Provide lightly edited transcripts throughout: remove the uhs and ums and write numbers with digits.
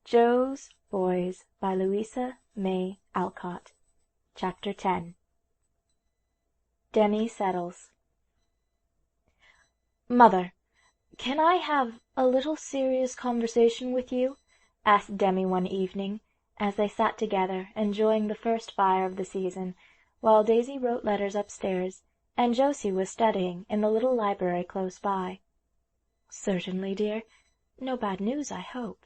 Joe's Boys by Louisa May Alcott. Chapter 10. Demi settles. "Mother, can I have a little serious conversation with you?" asked Demi one evening, as they sat together enjoying the first fire of the season, while Daisy wrote letters upstairs, and Josie was studying in the little library close by. "Certainly, dear. No bad news, I hope."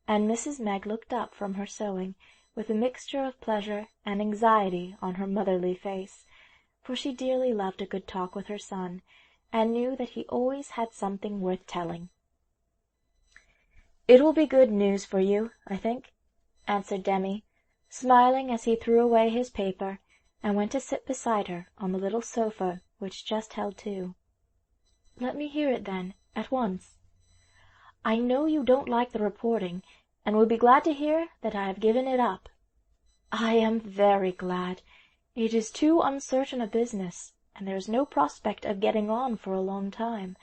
And Mrs. Meg looked up from her sewing with a mixture of pleasure and anxiety on her motherly face, for she dearly loved a good talk with her son, and knew that he always had something worth telling. "It will be good news for you, I think," answered Demi, smiling as he threw away his paper and went to sit beside her on the little sofa which just held two. "Let me hear it, then, at once. I know you don't like the reporting, and will be glad to hear that I have given it up." "I am very glad. It is too uncertain a business, and there is no prospect of getting on for a long time.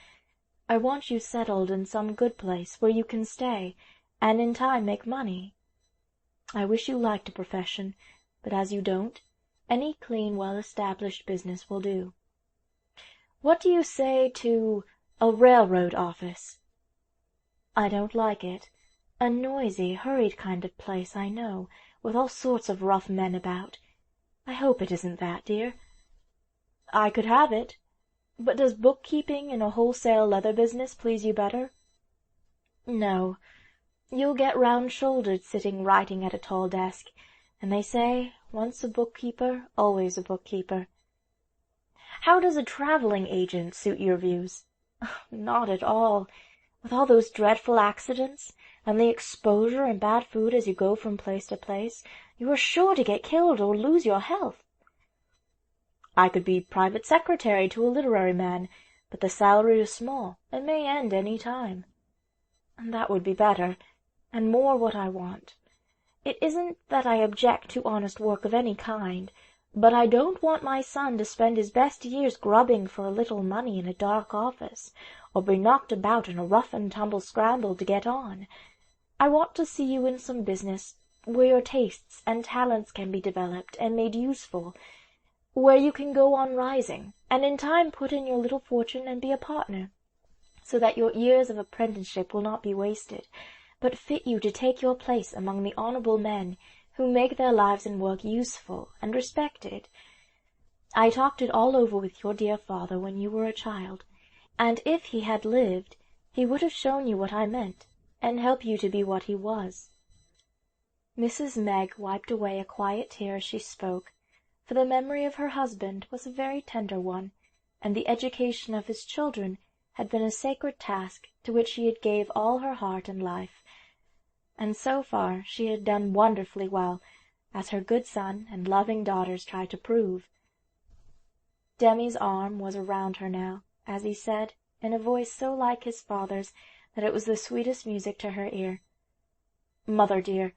I want you settled in some good place where you can stay, and in time make money. I wish you liked a profession, but as you don't, any clean, well-established business will do. What do you say to a railroad office?" "I don't like it. A noisy, hurried kind of place, I know, with all sorts of rough men about. I hope it isn't that, dear." "I could have it. But does bookkeeping in a wholesale leather business please you better?" "No. You'll get round-shouldered sitting writing at a tall desk, and they say, once a bookkeeper, always a bookkeeper." "How does a traveling agent suit your views?" "Not at all. With all those dreadful accidents, and the exposure and bad food as you go from place to place, you are sure to get killed or lose your health." "I could be private secretary to a literary man, but the salary is small, and may end any time." "That would be better, and more what I want. It isn't that I object to honest work of any kind, but I don't want my son to spend his best years grubbing for a little money in a dark office, or be knocked about in a rough-and-tumble scramble to get on. I want to see you in some business where your tastes and talents can be developed and made useful, where you can go on rising, and in time put in your little fortune and be a partner, so that your years of apprenticeship will not be wasted, but fit you to take your place among the honorable men who make their lives and work useful and respected. I talked it all over with your dear father when you were a child, and if he had lived, he would have shown you what I meant, and helped you to be what he was." Mrs. Meg wiped away a quiet tear as she spoke, for the memory of her husband was a very tender one, and the education of his children had been a sacred task to which she had gave all her heart and life, and so far she had done wonderfully well, as her good son and loving daughters tried to prove. Demi's arm was around her now, as he said, in a voice so like his father's that it was the sweetest music to her ear, "Mother dear,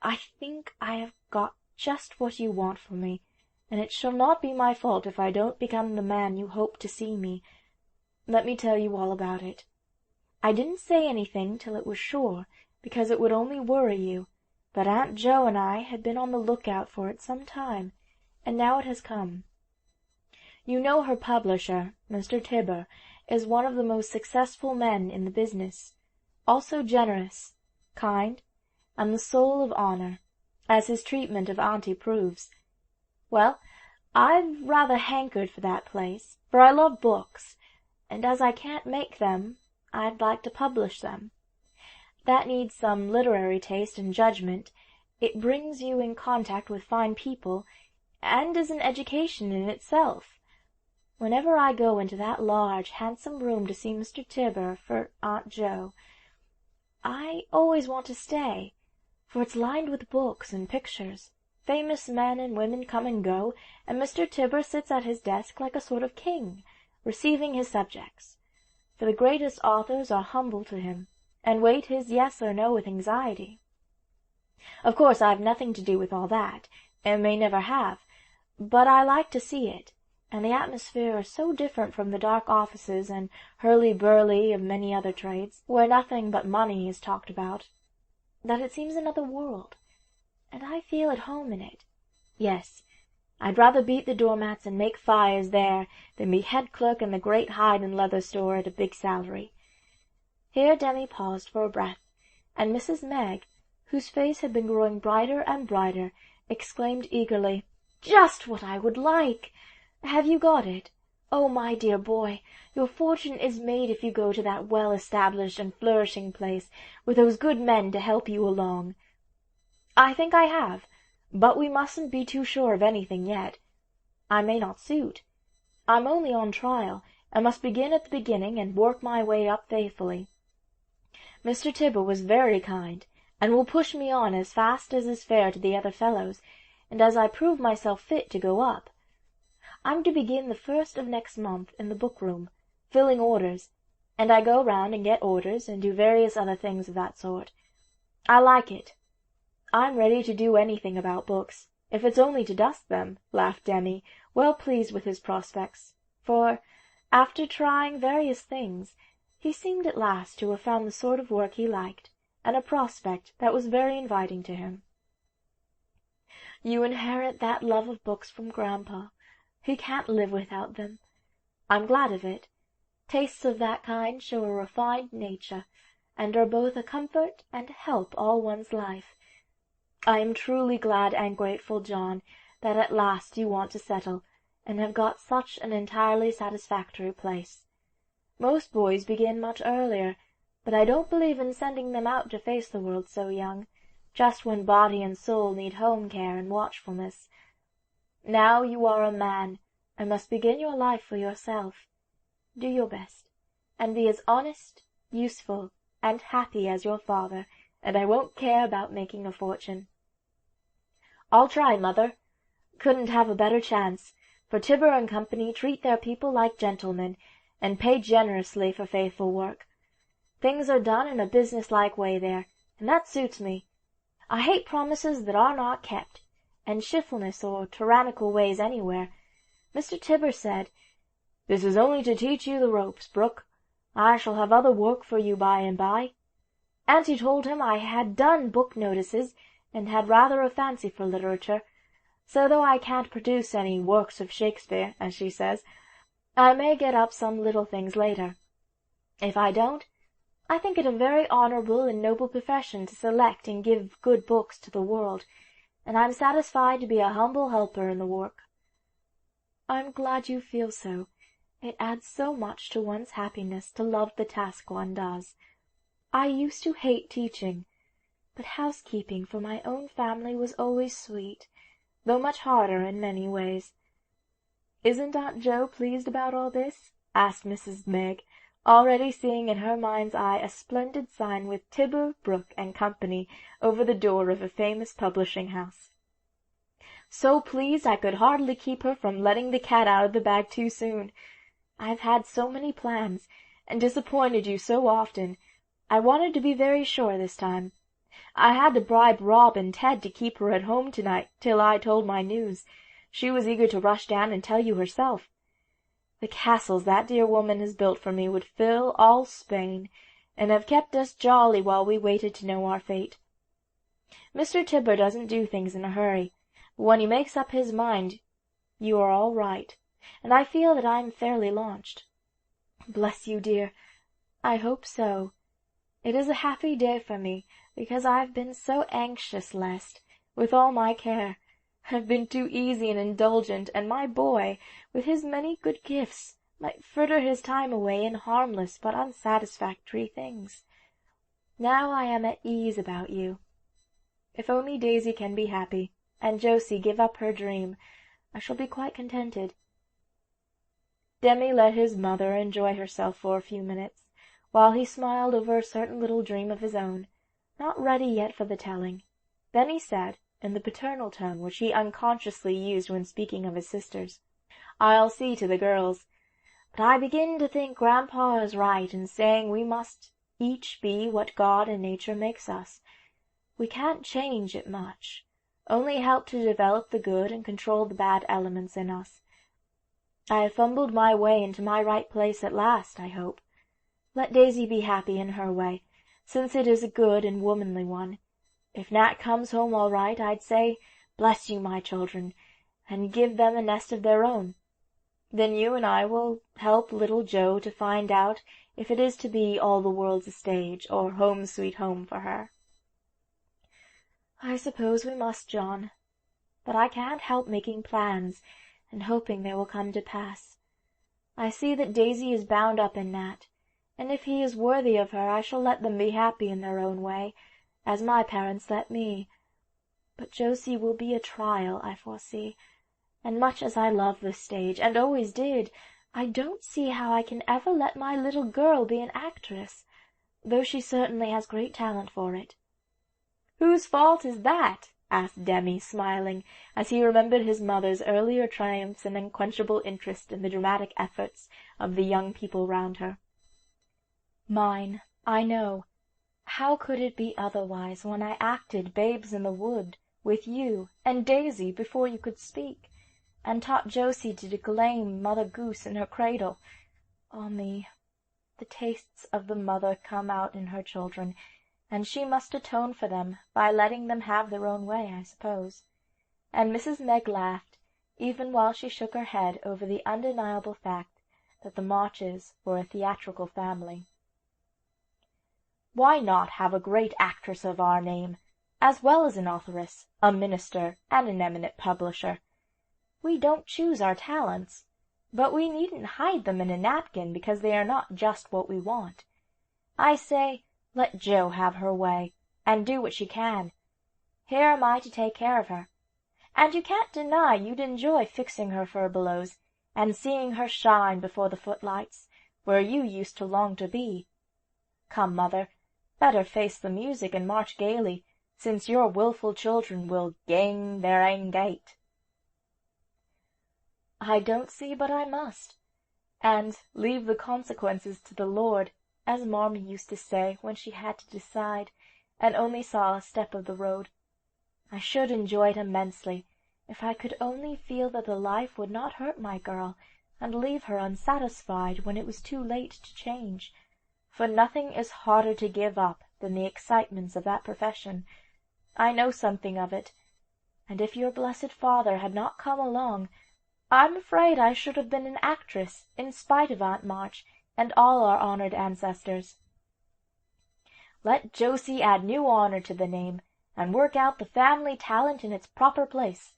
I think I have got just what you want from me, and it shall not be my fault if I don't become the man you hope to see me. Let me tell you all about it. I didn't say anything till it was sure, because it would only worry you, but Aunt Jo and I had been on the lookout for it some time, and now it has come. You know her publisher, Mr. Tibber, is one of the most successful men in the business, also generous, kind, and the soul of honor, as his treatment of Auntie proves. Well, I've rather hankered for that place, for I love books, and as I can't make them, I'd like to publish them. That needs some literary taste and judgment. It brings you in contact with fine people, and is an education in itself. Whenever I go into that large, handsome room to see Mr. Tibber for Aunt Jo, I always want to stay, for it's lined with books and pictures. Famous men and women come and go, and Mr. Tibber sits at his desk like a sort of king, receiving his subjects, for the greatest authors are humble to him, and wait his yes or no with anxiety. Of course I have nothing to do with all that, and may never have, but I like to see it, and the atmosphere is so different from the dark offices and hurly-burly of many other trades, where nothing but money is talked about. that it seems another world, and I feel at home in it. Yes, I'd rather beat the doormats and make fires there than be head clerk in the great hide and leather store at a big salary." Here Demi paused for a breath, and Mrs. Meg, whose face had been growing brighter and brighter, exclaimed eagerly, "Just what I would like! Have you got it? Oh, my dear boy, your fortune is made if you go to that well-established and flourishing place, with those good men to help you along." "I think I have, but we mustn't be too sure of anything yet. I may not suit. I'm only on trial, and must begin at the beginning and work my way up faithfully. Mr. Tibber was very kind, and will push me on as fast as is fair to the other fellows, and as I prove myself fit to go up. I'm to begin the 1st of next month in the book-room, filling orders, and I go round and get orders and do various other things of that sort. I like it. I'm ready to do anything about books, if it's only to dust them," laughed Demi, well pleased with his prospects, for, after trying various things, he seemed at last to have found the sort of work he liked, and a prospect that was very inviting to him. "You inherit that love of books from Grandpa. He can't live without them. I'm glad of it. Tastes of that kind show a refined nature, and are both a comfort and a help all one's life. I am truly glad and grateful, John, that at last you want to settle, and have got such an entirely satisfactory place. Most boys begin much earlier, but I don't believe in sending them out to face the world so young, just when body and soul need home care and watchfulness. Now you are a man, and must begin your life for yourself. Do your best, and be as honest, useful, and happy as your father, and I won't care about making a fortune." "I'll try, mother. Couldn't have a better chance, for Tibber and Company treat their people like gentlemen, and pay generously for faithful work. Things are done in a business-like way there, and that suits me. I hate promises that are not kept, and shiftless or tyrannical ways anywhere. Mr. Tibber said, 'This is only to teach you the ropes, Brooke. I shall have other work for you by and by.' Auntie told him I had done book notices, and had rather a fancy for literature, so though I can't produce any works of Shakespeare, as she says, I may get up some little things later. If I don't, I think it a very honourable and noble profession to select and give good books to the world, and I'm satisfied to be a humble helper in the work." "I'm glad you feel so. It adds so much to one's happiness to love the task one does. I used to hate teaching, but housekeeping for my own family was always sweet, though much harder in many ways." "Isn't Aunt Jo pleased about all this?" asked Mrs. Meg, already seeing in her mind's eye a splendid sign with Tibber, Brooke, and Company over the door of a famous publishing house. "So pleased I could hardly keep her from letting the cat out of the bag too soon. I've had so many plans, and disappointed you so often. I wanted to be very sure this time. I had to bribe Rob and Ted to keep her at home tonight till I told my news. She was eager to rush down and tell you herself. The castles that dear woman has built for me would fill all Spain, and have kept us jolly while we waited to know our fate. Mr. Tibber doesn't do things in a hurry, but when he makes up his mind, you are all right, and I feel that I'm fairly launched." "Bless you, dear. I hope so. It is a happy day for me, because I've been so anxious lest, with all my care, I've been too easy and indulgent, and my boy, with his many good gifts, might fritter his time away in harmless but unsatisfactory things. Now I am at ease about you. If only Daisy can be happy, and Josie give up her dream, I shall be quite contented." Demi let his mother enjoy herself for a few minutes, while he smiled over a certain little dream of his own, not ready yet for the telling. Then he said, in the paternal tone which he unconsciously used when speaking of his sisters, "I'll see to the girls. But I begin to think Grandpa is right in saying we must each be what God and nature makes us. We can't change it much, only help to develop the good and control the bad elements in us. I have fumbled my way into my right place at last, I hope. Let Daisy be happy in her way, since it is a good and womanly one, If Nat comes home all right, I'd say, 'Bless you, my children,' and give them a nest of their own. Then you and I will help little Jo to find out if it is to be all the world's a stage, or Home Sweet Home for her." "I suppose we must, John. But I can't help making plans, and hoping they will come to pass. I see that Daisy is bound up in Nat, and if he is worthy of her I shall let them be happy in their own way, as my parents let me. But Josie will be a trial, I foresee, and much as I love the stage, and always did, I don't see how I can ever let my little girl be an actress, though she certainly has great talent for it." "Whose fault is that?" asked Demi, smiling, as he remembered his mother's earlier triumphs and unquenchable interest in the dramatic efforts of the young people round her. "Mine, I know. How could it be otherwise when I acted Babes in the Wood with you and Daisy before you could speak, and taught Josie to declaim Mother Goose in her cradle? Ah me! The tastes of the mother come out in her children, and she must atone for them by letting them have their own way, I suppose." And Mrs. Megg laughed, even while she shook her head over the undeniable fact that the Marches were a theatrical family. "Why not have a great actress of our name, as well as an authoress, a minister, and an eminent publisher? We don't choose our talents, but we needn't hide them in a napkin because they are not just what we want. I say, let Jo have her way, and do what she can. Here am I to take care of her. And you can't deny you'd enjoy fixing her furbelows, and seeing her shine before the footlights, where you used to long to be. Come, mother, better face the music and march gaily, since your wilful children will gang their ain gait." "I don't see but I must, and leave the consequences to the Lord, as Marmee used to say when she had to decide, and only saw a step of the road. I should enjoy it immensely, if I could only feel that the life would not hurt my girl, and leave her unsatisfied when it was too late to change, for nothing is harder to give up than the excitements of that profession. I know something of it, and if your blessed father had not come along, I'm afraid I should have been an actress, in spite of Aunt March and all our honored ancestors. Let Josie add new honor to the name, and work out the family talent in its proper place.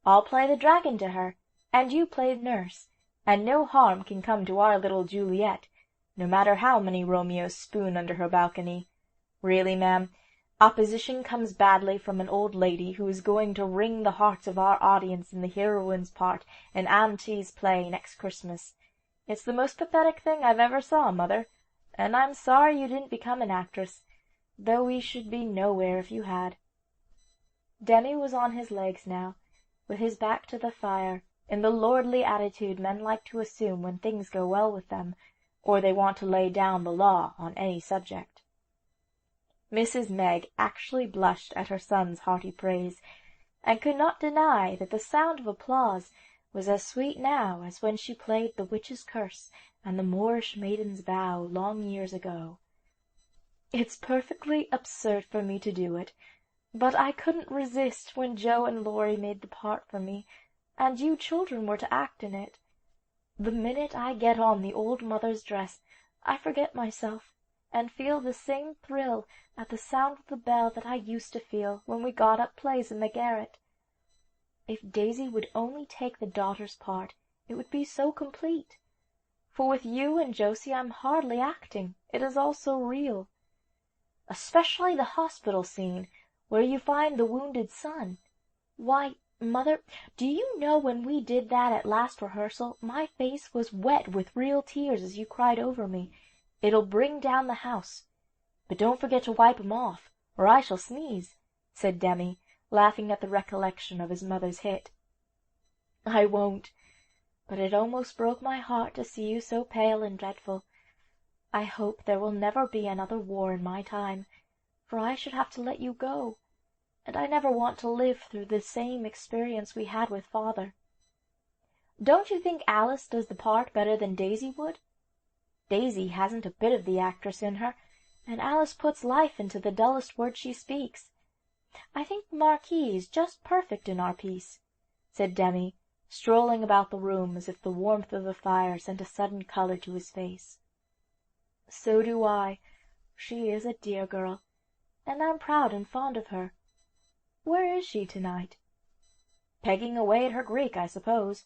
I'll play the dragon to her, and you play nurse, and no harm can come to our little Juliet, no matter how many Romeos spoon under her balcony. Really, ma'am, opposition comes badly from an old lady who is going to wring the hearts of our audience in the heroine's part in Auntie's play next Christmas. It's the most pathetic thing I've ever saw, mother, and I'm sorry you didn't become an actress, though we should be nowhere if you had." Demi was on his legs now, with his back to the fire, in the lordly attitude men like to assume when things go well with them, or they want to lay down the law on any subject. Mrs. Megg actually blushed at her son's hearty praise, and could not deny that the sound of applause was as sweet now as when she played the Witch's Curse and the Moorish Maiden's Vow long years ago. "It's perfectly absurd for me to do it, but I couldn't resist when Jo and Laurie made the part for me, and you children were to act in it. The minute I get on the old mother's dress, I forget myself, and feel the same thrill at the sound of the bell that I used to feel when we got up plays in the garret. If Daisy would only take the daughter's part, it would be so complete. For with you and Josie I'm hardly acting, it is all so real. Especially the hospital scene, where you find the wounded son. Why, mother, do you know when we did that at last rehearsal, my face was wet with real tears as you cried over me, 'It'll bring down the house.' But don't forget to wipe 'em off, or I shall sneeze," said Demi, laughing at the recollection of his mother's hit. "I won't, but it almost broke my heart to see you so pale and dreadful. I hope there will never be another war in my time, for I should have to let you go, and I never want to live through the same experience we had with father. Don't you think Alice does the part better than Daisy would? Daisy hasn't a bit of the actress in her, and Alice puts life into the dullest word she speaks, I think marquise just perfect in our piece," said Demi, strolling about the room as if the warmth of the fire sent a sudden color to his face. "So do I. She is a dear girl, and I'm proud and fond of her. Where is she to-night?" "Pegging away at her Greek, I suppose.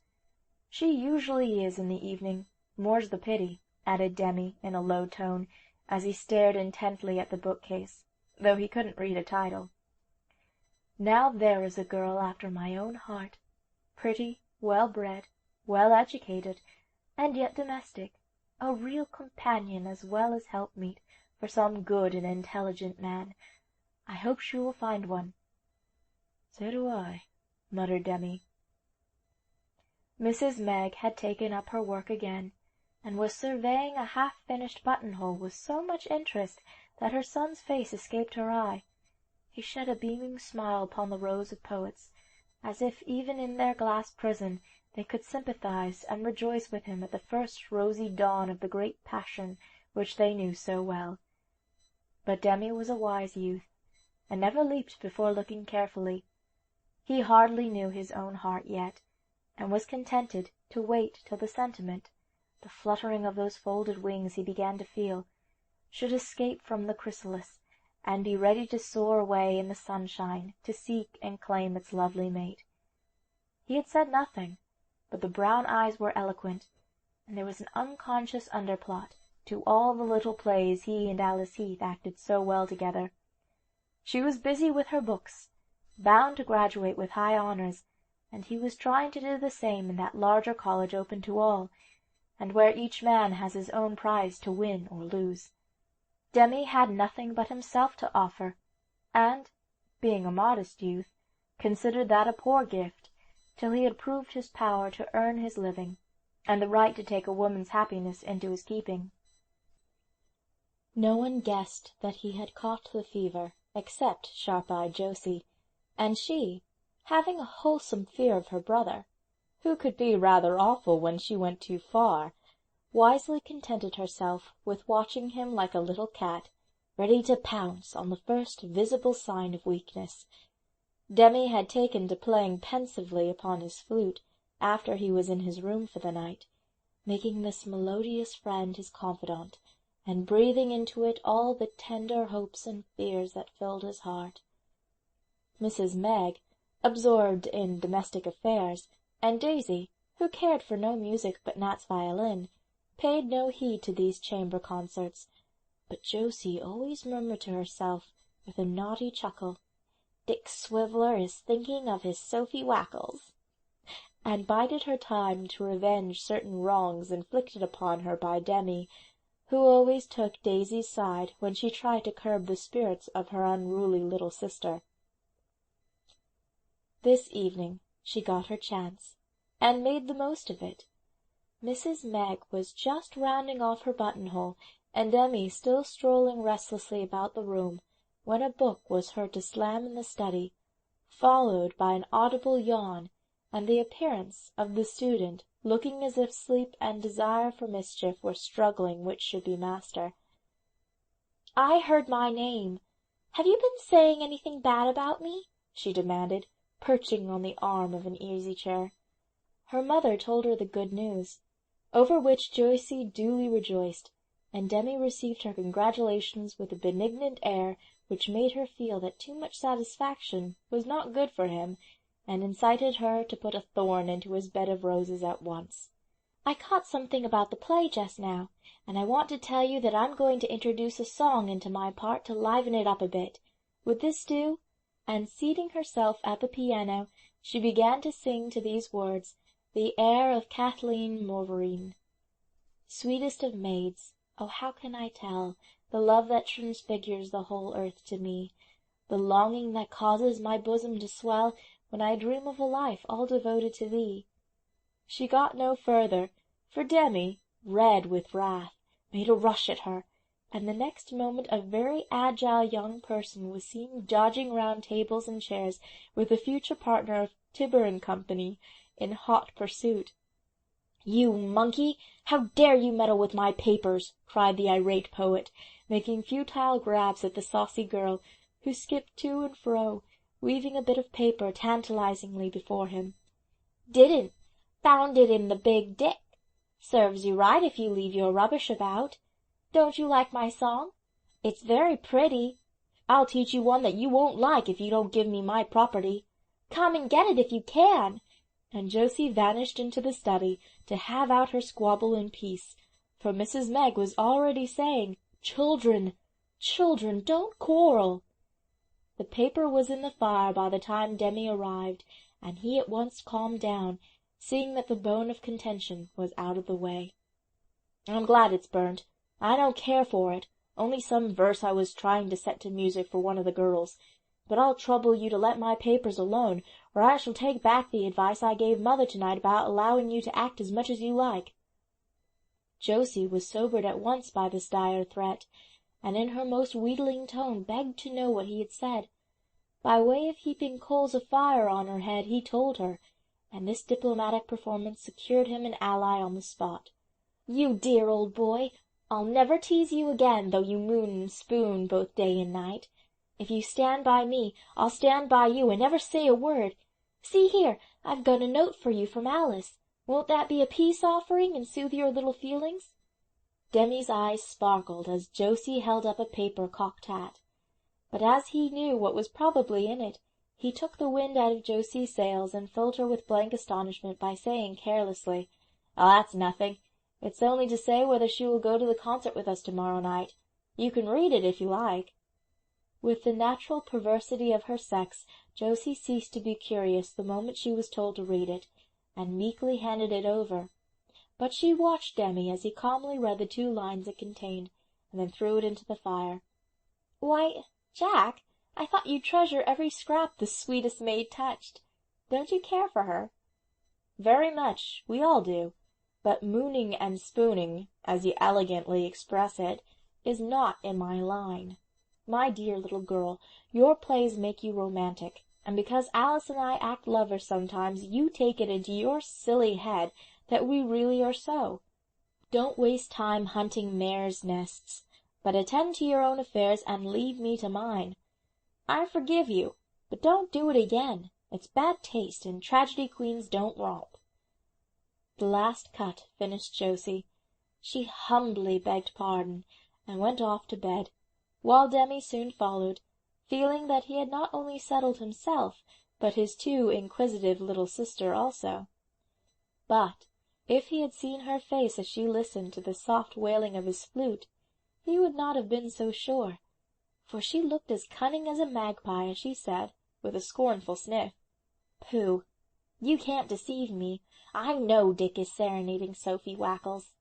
She usually is in the evening, more's the pity," added Demi in a low tone, as he stared intently at the bookcase, though he couldn't read a title. "Now there is a girl after my own heart, pretty, well-bred, well-educated, and yet domestic, a real companion as well as helpmeet for some good and intelligent man. I hope she will find one." "So do I," muttered Demi. Mrs. Megg had taken up her work again, and was surveying a half-finished buttonhole with so much interest that her son's face escaped her eye. He shed a beaming smile upon the rows of poets, as if even in their glass prison they could sympathize and rejoice with him at the first rosy dawn of the great passion which they knew so well. But Demi was a wise youth, and never leaped before looking carefully. He hardly knew his own heart yet, and was contented to wait till the sentiment, the fluttering of those folded wings he began to feel, should escape from the chrysalis, and be ready to soar away in the sunshine to seek and claim its lovely mate. He had said nothing, but the brown eyes were eloquent, and there was an unconscious underplot to all the little plays he and Alice Heath acted so well together. She was busy with her books, bound to graduate with high honors, and he was trying to do the same in that larger college open to all, and where each man has his own prize to win or lose. Demi had nothing but himself to offer, and, being a modest youth, considered that a poor gift, till he had proved his power to earn his living, and the right to take a woman's happiness into his keeping. No one guessed that he had caught the fever, except sharp-eyed Josie, and she, having a wholesome fear of her brother, who could be rather awful when she went too far, wisely contented herself with watching him like a little cat, ready to pounce on the first visible sign of weakness. Demi had taken to playing pensively upon his flute after he was in his room for the night, making this melodious friend his confidant, and breathing into it all the tender hopes and fears that filled his heart. Mrs. Megg, absorbed in domestic affairs, and Daisy, who cared for no music but Nat's violin, paid no heed to these chamber concerts, but Josie always murmured to herself, with a naughty chuckle, "Dick Swiveller is thinking of his Sophie Wackles," and bided her time to revenge certain wrongs inflicted upon her by Demi, who always took Daisy's side when she tried to curb the spirits of her unruly little sister. This evening she got her chance, and made the most of it. Mrs. Megg was just rounding off her buttonhole, and Demi still strolling restlessly about the room, when a book was heard to slam in the study, followed by an audible yawn, and the appearance of the student, looking as if sleep and desire for mischief were struggling which should be master. "I heard my name. Have you been saying anything bad about me?" she demanded, perching on the arm of an easy-chair. Her mother told her the good news, over which Josie duly rejoiced, and Demi received her congratulations with a benignant air which made her feel that too much satisfaction was not good for him, and incited her to put a thorn into his bed of roses at once. "I caught something about the play just now, and I want to tell you that I'm going to introduce a song into my part to liven it up a bit. Would this do?" And seating herself at the piano, she began to sing to these words the air of Kathleen Mavourneen. "Sweetest of maids, oh how can I tell the love that transfigures the whole earth to me, the longing that causes my bosom to swell when I dream of a life all devoted to thee." She got no further, for Demi, red with wrath, made a rush at her, and the next moment a very agile young person was seen dodging round tables and chairs with the future partner of Tibber and Company in hot pursuit. "You monkey! How dare you meddle with my papers?" cried the irate poet, making futile grabs at the saucy girl, who skipped to and fro, weaving a bit of paper tantalizingly before him. "Didn't. Found it in the big dick. Serves you right if you leave your rubbish about. Don't you like my song? It's very pretty. I'll teach you one that you won't like if you don't give me my property. Come and get it if you can." And Josie vanished into the study to have out her squabble in peace, for Mrs. Meg was already saying, "Children, children, don't quarrel." The paper was in the fire by the time Demi arrived, and he at once calmed down, seeing that the bone of contention was out of the way. "I'm glad it's burnt. I don't care for it, only some verse I was trying to set to music for one of the girls. But I'll trouble you to let my papers alone, or I shall take back the advice I gave Mother tonight about allowing you to act as much as you like." Josie was sobered at once by this dire threat, and in her most wheedling tone begged to know what he had said. By way of heaping coals of fire on her head, he told her, and this diplomatic performance secured him an ally on the spot. "You dear old boy, I'll never tease you again, though you moon and spoon both day and night. If you stand by me, I'll stand by you and never say a word. See here, I've got a note for you from Alice. Won't that be a peace offering and soothe your little feelings?" Demi's eyes sparkled as Josie held up a paper cocked hat. But as he knew what was probably in it, he took the wind out of Josie's sails and filled her with blank astonishment by saying carelessly, "Oh, that's nothing. It's only to say whether she will go to the concert with us tomorrow night. You can read it if you like." With the natural perversity of her sex, Josie ceased to be curious the moment she was told to read it, and meekly handed it over. But she watched Demi as he calmly read the 2 lines it contained, and then threw it into the fire. "Why, Jack, I thought you'd treasure every scrap the sweetest maid touched. Don't you care for her?" "Very much. We all do. But mooning and spooning, as you elegantly express it, is not in my line. My dear little girl, your plays make you romantic, and because Alice and I act lovers sometimes, you take it into your silly head that we really are so. Don't waste time hunting mares' nests, but attend to your own affairs and leave me to mine. I forgive you, but don't do it again. It's bad taste, and tragedy queens don't romp." The last cut finished Josie. She humbly begged pardon, and went off to bed, while Demi soon followed, feeling that he had not only settled himself, but his too inquisitive little sister also. But if he had seen her face as she listened to the soft wailing of his flute, he would not have been so sure, for she looked as cunning as a magpie as she said, with a scornful sniff, "Pooh! You can't deceive me. I know Dick is serenading Sophie Wackles."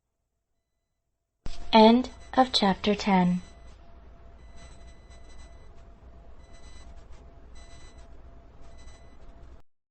End of chapter 10.